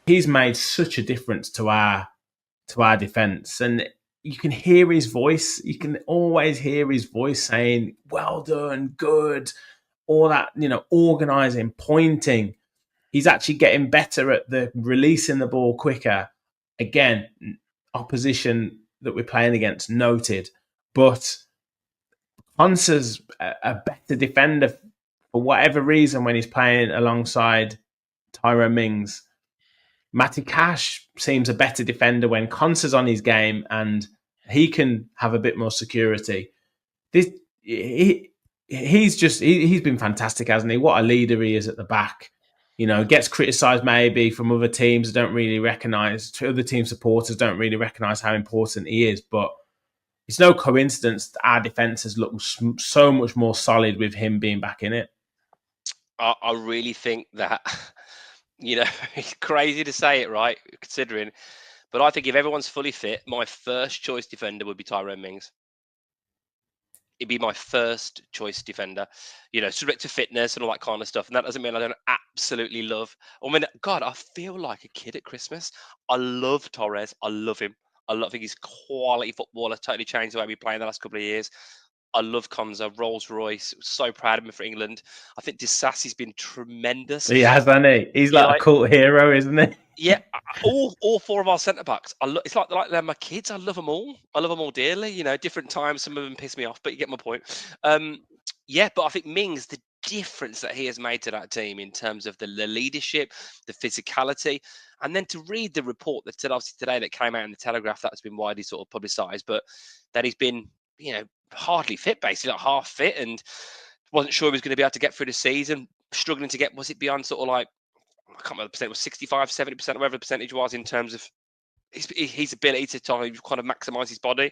He's made such a difference to our defense, and you can hear his voice. You can always hear his voice saying, "Well done, good," all that, organizing, pointing. He's actually getting better at the releasing the ball quicker. Again, opposition that we're playing against noted, but Konsa's a better defender for whatever reason when he's playing alongside Tyrone Mings. Matty Cash seems a better defender when Konsa's on his game and he can have a bit more security. He's been fantastic, hasn't he? What a leader he is at the back. Gets criticised maybe from other teams that don't really recognise, other team supporters don't really recognise how important he is. But it's no coincidence that our defence has looked so much more solid with him being back in it. I really think that, it's crazy to say it, right? Considering, but I think if everyone's fully fit, my first choice defender would be Tyrone Mings. It'd be my first choice defender, subject to fitness and all that kind of stuff. And that doesn't mean I don't absolutely love. God, I feel like a kid at Christmas. I love Torres. I love him. I think he's quality footballer. Totally changed the way we play in the last couple of years. I love Konsa, Rolls Royce. So proud of him for England. I think Disasi's been tremendous. He has, hasn't he? He's like a cult hero, isn't he? Yeah, all four of our centre backs. It's like they're my kids. I love them all. I love them all dearly. Different times. Some of them piss me off, but you get my point. But I think Mings, the difference that he has made to that team in terms of the leadership, the physicality, and then to read the report that obviously today that came out in the Telegraph that's been widely sort of publicised, but that he's been hardly fit, basically like half fit, and wasn't sure he was going to be able to get through the season. Struggling to get, was it beyond sort of like, I can't remember the percent, it was 65, 70%, whatever the percentage was in terms of his ability to kind of maximise his body.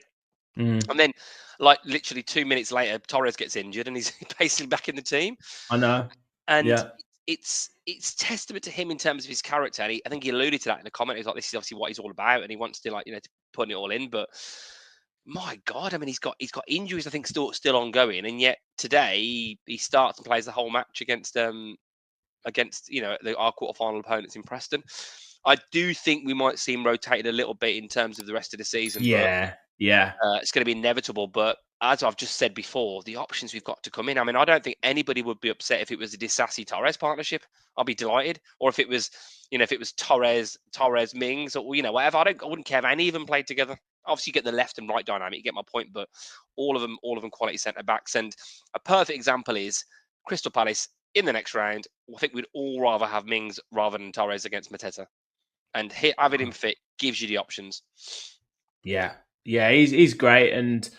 And then, like, literally 2 minutes later, Torres gets injured and he's basically back in the team. I know. And it's testament to him in terms of his character. And I think he alluded to that in the comment. He's like, this is obviously what he's all about. And he wants to, to put it all in. But my God, he's got injuries, I think, still ongoing. And yet today he starts and plays the whole match against our quarterfinal opponents in Preston. I do think we might see him rotated a little bit in terms of the rest of the season. Yeah. It's going to be inevitable. But as I've just said before, the options we've got to come in. I don't think anybody would be upset if it was a Disasi Torres partnership. I'll be delighted. Or if it was, Torres Mings, or whatever. I wouldn't care if any of them played together. Obviously, you get the left and right dynamic. You get my point. But all of them quality centre backs. And a perfect example is Crystal Palace in the next round. I think we'd all rather have Mings rather than Torres against Mateta. And having him fit gives you the options. Yeah, he's great, and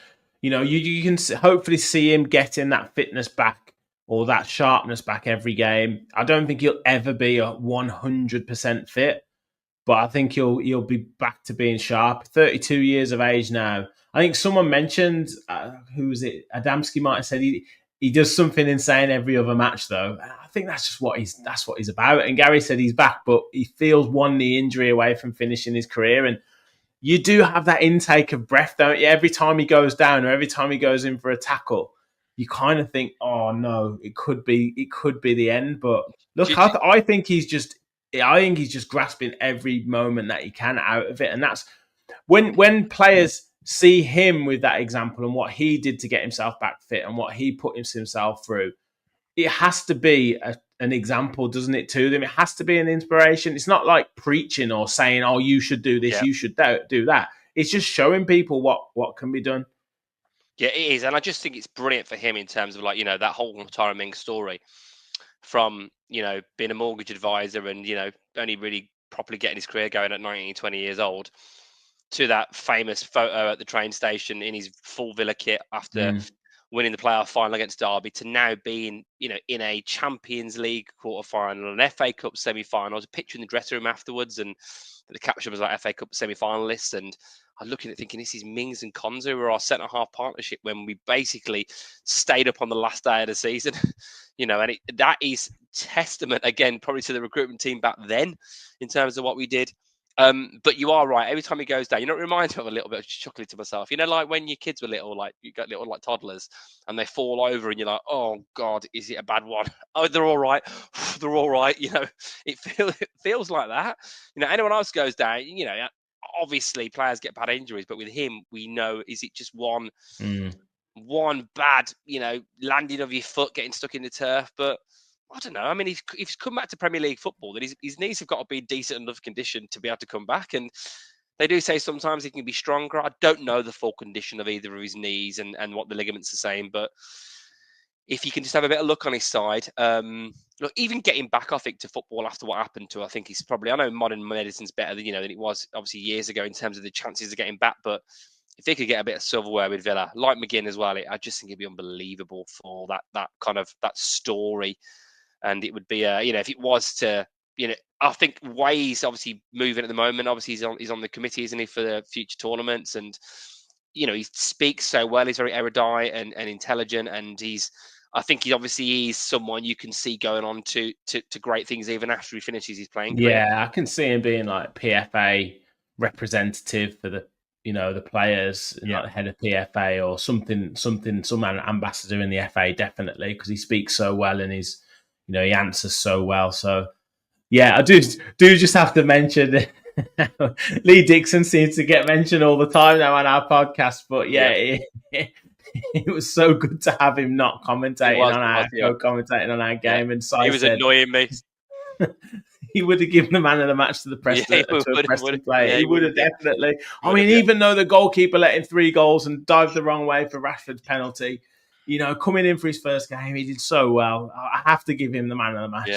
you can hopefully see him getting that fitness back or that sharpness back every game. I don't think he'll ever be a 100% fit, but I think he'll be back to being sharp. 32 years of age now. I think someone mentioned who was it? Adamski might have said he does something insane every other match, though. I think that's just what he's about. And Gary said he's back, but he feels one knee injury away from finishing his career. And you do have that intake of breath, don't you? Every time he goes down or every time he goes in for a tackle, you kind of think, "Oh no, it could be the end." But look, I think he's just grasping every moment that he can out of it, and that's when players see him with that example and what he did to get himself back fit and what he put himself through. It has to be an example, doesn't it, to them? It has to be an inspiration. It's not like preaching or saying, "Oh, you should do this, you should do that." It's just showing people what can be done. Yeah, it is. And I just think it's brilliant for him in terms of that whole Tyrone Mings story from, being a mortgage advisor and, only really properly getting his career going at 19, 20 years old, to that famous photo at the train station in his full Villa kit after winning the playoff final against Derby, to now being, in a Champions League quarter-final, an FA Cup semi-final. I was picturing the dressing room afterwards, and the caption was like FA Cup semi-finalists, and I'm looking at thinking this is Mings and Konza were our centre-half partnership when we basically stayed up on the last day of the season. And that is testament, again, probably to the recruitment team back then in terms of what we did. But you are right. Every time he goes down, it reminds me of a little bit of chuckling to myself. Like when your kids were little, like you got little like toddlers, and they fall over, and you're like, "Oh God, is it a bad one?" Oh, they're all right. They're all right. It feels like that. Anyone else goes down, obviously players get bad injuries, but with him, we know, is it just one bad, landing of your foot, getting stuck in the turf? But I don't know. I mean, if he's come back to Premier League football, then his knees have got to be in decent enough condition to be able to come back. And they do say sometimes he can be stronger. I don't know the full condition of either of his knees and what the ligaments are saying, but if you can just have a bit of luck on his side, look, even getting back, I think, to football after what happened to, I think he's probably, I know modern medicine's better than, than it was obviously years ago in terms of the chances of getting back, but if he could get a bit of silverware with Villa, like McGinn as well, I just think it'd be unbelievable for that kind of that story. And it would be, if it was to, I think Way's obviously moving at the moment. Obviously, he's on the committee, isn't he, for the future tournaments? And, he speaks so well. He's very erudite and intelligent. And I think he's someone you can see going on to great things even after he finishes his playing career. Yeah, I can see him being like PFA representative for the the players, like the head of PFA or some ambassador in the FA, definitely, because he speaks so well and he answers so well. So yeah, I do just have to mention Lee Dixon seems to get mentioned all the time now on our podcast, but it was so good to have him not commentating commentating on our game. And he was annoying me. He would have given the man of the match to the Preston, Preston player. He would have definitely. I mean, even though the goalkeeper let in 3 goals and dived the wrong way for Rashford's penalty, coming in for his first game, he did so well. I have to give him the man of the match.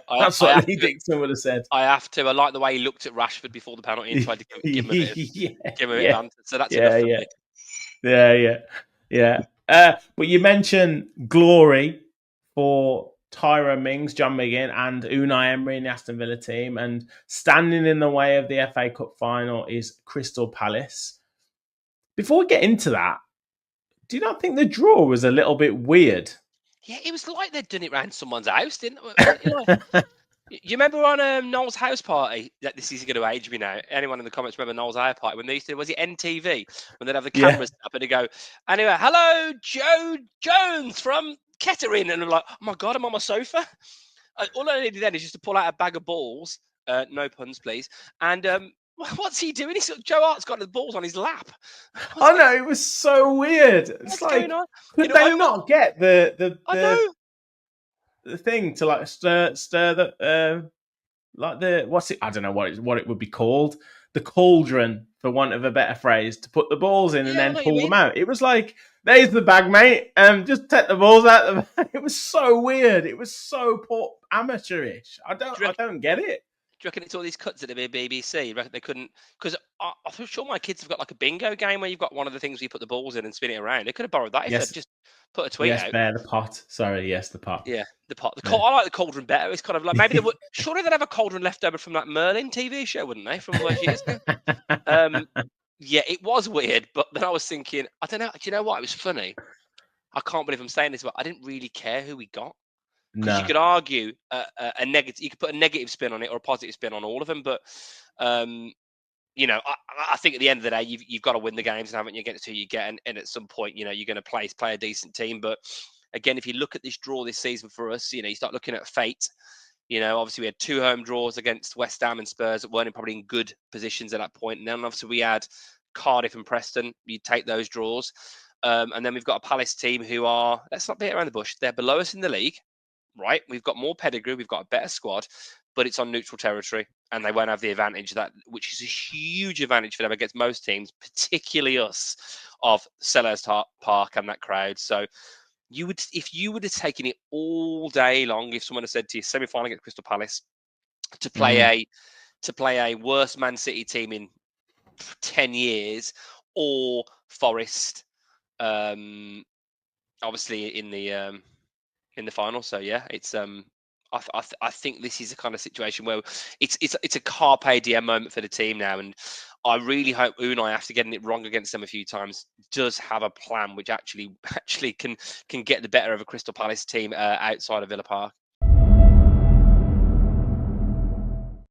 That's what Lee Dixon would have said. I have to. I like the way he looked at Rashford before the penalty and tried to give him a bit of answer. So that's enough for me. Yeah. But you mentioned glory for Tyrone Mings, John McGinn, and Unai Emery in the Aston Villa team, and standing in the way of the FA Cup final is Crystal Palace. Before we get into that, do you not think the draw was a little bit weird? Yeah, it was like they'd done it around someone's house, didn't it? You remember on Noel's house party? This is going to age me now. Anyone in the comments remember Noel's house party when they used to? Was it NTV when they'd have the cameras up and they go, anyway, hello, Joe Jones from Kettering, and I'm like, oh my god, I'm on my sofa. All I needed then is just to pull out a bag of balls. No puns, please. And what's he doing? Joe Hart's got the balls on his lap. No, it was so weird. It's like, going on? Could they not get the thing to like stir the like the what's it? I don't know what it would be called. The cauldron, for want of a better phrase, to put the balls in and then pull them out. It was like, there's the bag, mate. Just take the balls out of the bag. It was so weird. It was so amateurish. I don't get it. Do you reckon it's all these cuts at the BBC? You reckon they couldn't? Because I'm sure my kids have got like a bingo game where you've got one of the things where you put the balls in and spin it around. They could have borrowed that if they'd just put a tweet out. The pot. Sorry, yes, the pot. Yeah, the pot. I like the cauldron better. It's kind of like, maybe they would. Surely they'd have a cauldron left over from that Merlin TV show, wouldn't they? From years ago. Yeah, it was weird, but then I was thinking, I don't know. Do you know what? It was funny. I can't believe I'm saying this, but I didn't really care who we got. Because you could argue a negative, you could put a negative spin on it or a positive spin on all of them. But, I think at the end of the day, you've got to win the games, haven't you? Get it to who you get. And at some point, you're going to play a decent team. But again, if you look at this draw this season for us, you start looking at fate. Obviously we had 2 home draws against West Ham and Spurs that weren't probably in good positions at that point. And then obviously we had Cardiff and Preston. You take those draws. And then we've got a Palace team who are, let's not beat around the bush, they're below us in the league. Right, we've got more pedigree, we've got a better squad, but it's on neutral territory, and they won't have the advantage which is a huge advantage for them against most teams, particularly us, of Selhurst Park and that crowd. So, if you would have taken it all day long, if someone had said to you, semi-final against Crystal Palace, to play a worse Man City team in 10 years, or Forest. obviously in the final. So yeah, it's I think this is a kind of situation where it's a carpe diem moment for the team now, and I really hope Unai, after getting it wrong against them a few times, does have a plan which actually can get the better of a Crystal Palace team outside of Villa Park.